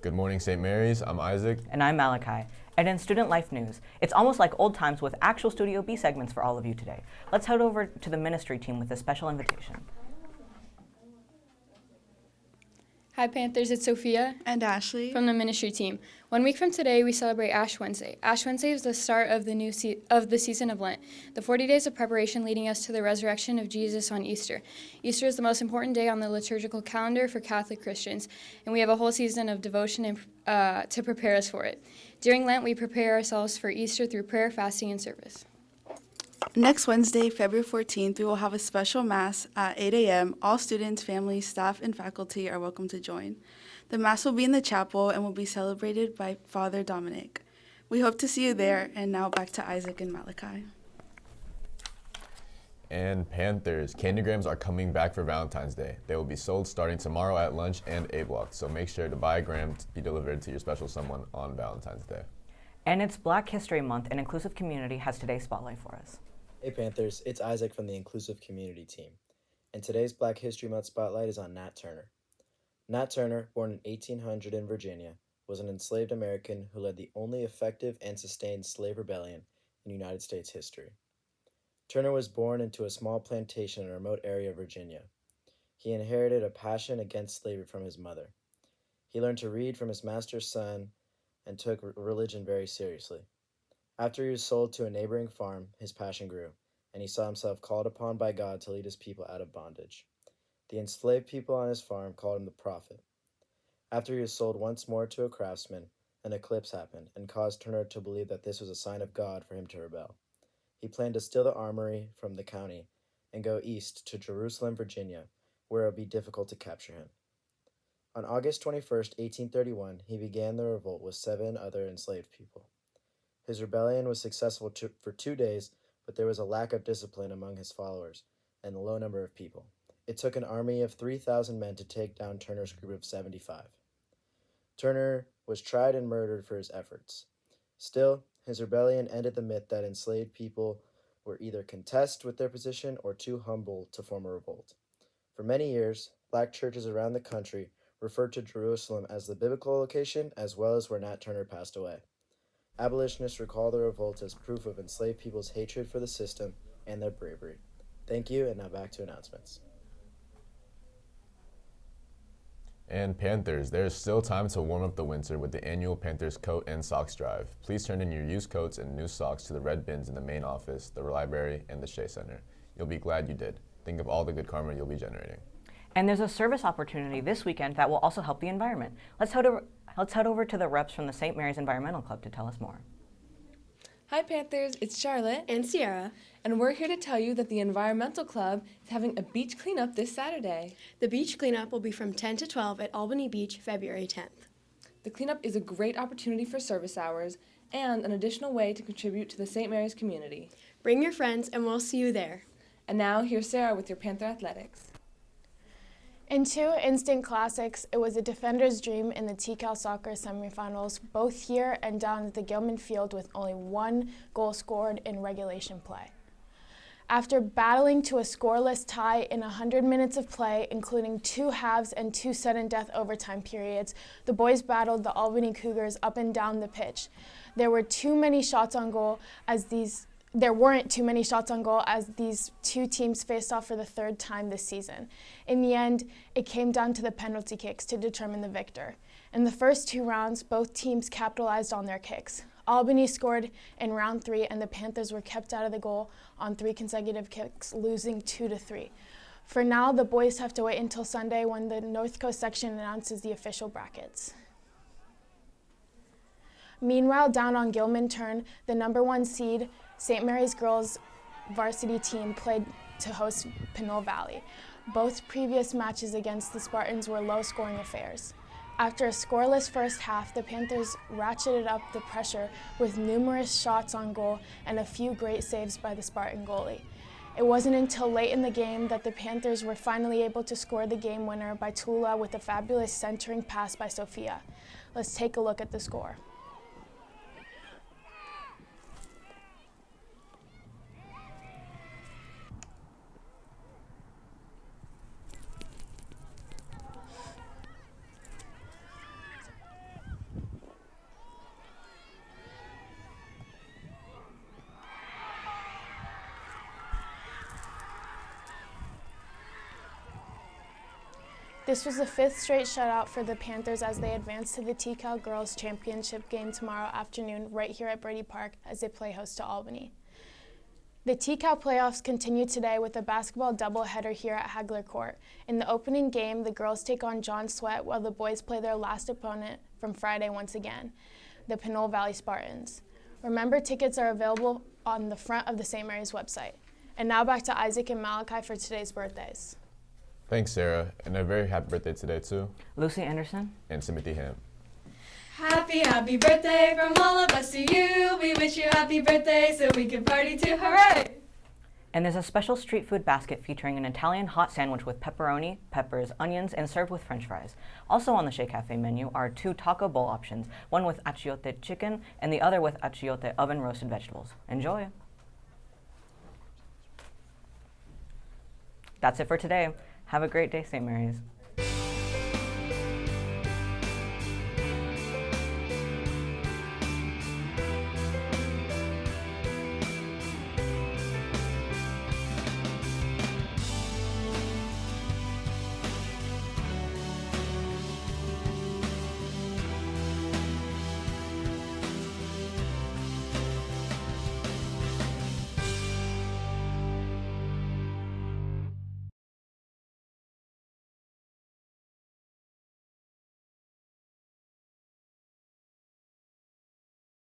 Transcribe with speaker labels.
Speaker 1: Good morning, St. Mary's. I'm Isaac.
Speaker 2: And I'm Malachi. And in Student Life News, it's almost like old times with actual Studio B segments for all of you today. Let's head over to the ministry team with a special invitation.
Speaker 3: Hi Panthers, it's Sophia
Speaker 4: and Ashley
Speaker 3: from the ministry team. 1 week from today, we celebrate Ash Wednesday. Ash Wednesday is the start of the season of Lent, the 40 days of preparation leading us to the resurrection of Jesus on Easter. Easter is the most important day on the liturgical calendar for Catholic Christians, and we have a whole season of devotion to prepare us for it. During Lent, we prepare ourselves for Easter through prayer, fasting, and service.
Speaker 4: Next Wednesday, February 14th, we will have a special Mass at 8 a.m. All students, families, staff, and faculty are welcome to join. The Mass will be in the chapel and will be celebrated by Father Dominic. We hope to see you there, and now back to Isaac and Malachi.
Speaker 1: And Panthers, candygrams are coming back for Valentine's Day. They will be sold starting tomorrow at lunch and A Block, so make sure to buy a gram to be delivered to your special someone on Valentine's Day.
Speaker 2: And it's Black History Month, and Inclusive Community has today's spotlight for us.
Speaker 5: Hey Panthers, it's Isaac from the Inclusive Community team, and today's Black History Month spotlight is on Nat Turner. Nat Turner, born in 1800 in Virginia, was an enslaved American who led the only effective and sustained slave rebellion in United States history. Turner was born into a small plantation in a remote area of Virginia. He inherited a passion against slavery from his mother. He learned to read from his master's son and took religion very seriously. After he was sold to a neighboring farm, his passion grew, and he saw himself called upon by God to lead his people out of bondage. The enslaved people on his farm called him the prophet. After he was sold once more to a craftsman, an eclipse happened and caused Turner to believe that this was a sign of God for him to rebel. He planned to steal the armory from the county and go east to Jerusalem, Virginia, where it would be difficult to capture him. On August 21st, 1831, he began the revolt with 7 other enslaved people. His rebellion was successful for 2 days, but there was a lack of discipline among his followers and a low number of people. It took an army of 3,000 men to take down Turner's group of 75. Turner was tried and murdered for his efforts. Still, his rebellion ended the myth that enslaved people were either content with their position or too humble to form a revolt. For many years, Black churches around the country referred to Jerusalem as the biblical location as well as where Nat Turner passed away. Abolitionists recall the revolt as proof of enslaved people's hatred for the system and their bravery. Thank you, and now back to announcements.
Speaker 1: And Panthers, there's still time to warm up the winter with the annual Panthers Coat and Socks Drive. Please turn in your used coats and new socks to the red bins in the main office, the library, and the Shea Center. You'll be glad you did. Think of all the good karma you'll be generating.
Speaker 2: And there's a service opportunity this weekend that will also help the environment. Let's head over to the reps from the St. Mary's Environmental Club to tell us more.
Speaker 6: Hi Panthers, it's Charlotte
Speaker 7: and Sierra,
Speaker 6: and we're here to tell you that the Environmental Club is having a beach cleanup this Saturday.
Speaker 7: The beach cleanup will be from 10 to 12 at Albany Beach, February 10th.
Speaker 6: The cleanup is a great opportunity for service hours and an additional way to contribute to the St. Mary's community.
Speaker 7: Bring your friends and we'll see you there.
Speaker 6: And now here's Sarah with your Panther Athletics.
Speaker 8: In 2 instant classics, it was a defender's dream in the TCAL soccer semifinals, both here and down at the Gilman Field with only 1 goal scored in regulation play. After battling to a scoreless tie in 100 minutes of play, including 2 halves and 2 sudden-death overtime periods, the boys battled the Albany Cougars up and down the pitch. There weren't too many shots on goal as these 2 teams faced off for the 3rd time this season. In the end, it came down to the penalty kicks to determine the victor. In the first 2 rounds, both teams capitalized on their kicks. Albany scored in round 3, and the Panthers were kept out of the goal on 3 consecutive kicks, losing 2-3. For now, the boys have to wait until Sunday when the North Coast section announces the official brackets. Meanwhile, down on Gilman Turn, the number 1 seed St. Mary's girls varsity team played to host Pinole Valley. Both previous matches against the Spartans were low-scoring affairs. After a scoreless first half, the Panthers ratcheted up the pressure with numerous shots on goal and a few great saves by the Spartan goalie. It wasn't until late in the game that the Panthers were finally able to score the game winner by Tula with a fabulous centering pass by Sophia. Let's take a look at the score. This was the 5th straight shutout for the Panthers as they advance to the TCAL Girls Championship game tomorrow afternoon right here at Brady Park as they play host to Albany. The TCAL playoffs continue today with a basketball doubleheader here at Hagler Court. In the opening game, the girls take on John Sweat while the boys play their last opponent from Friday once again, the Pinole Valley Spartans. Remember, tickets are available on the front of the St. Mary's website. And now back to Isaac and Malachi for today's birthdays.
Speaker 1: Thanks, Sarah, and a very happy birthday today to
Speaker 2: Lucy Anderson.
Speaker 1: and Timothy Ham.
Speaker 9: Happy, happy birthday from all of us to you. We wish you happy birthday so we can party too. Hooray!
Speaker 2: And there's a special street food basket featuring an Italian hot sandwich with pepperoni, peppers, onions, and served with french fries. Also on the Shea Cafe menu are 2 taco bowl options, one with achiote chicken and the other with achiote oven-roasted vegetables. Enjoy! That's it for today. Have a great day, St. Mary's.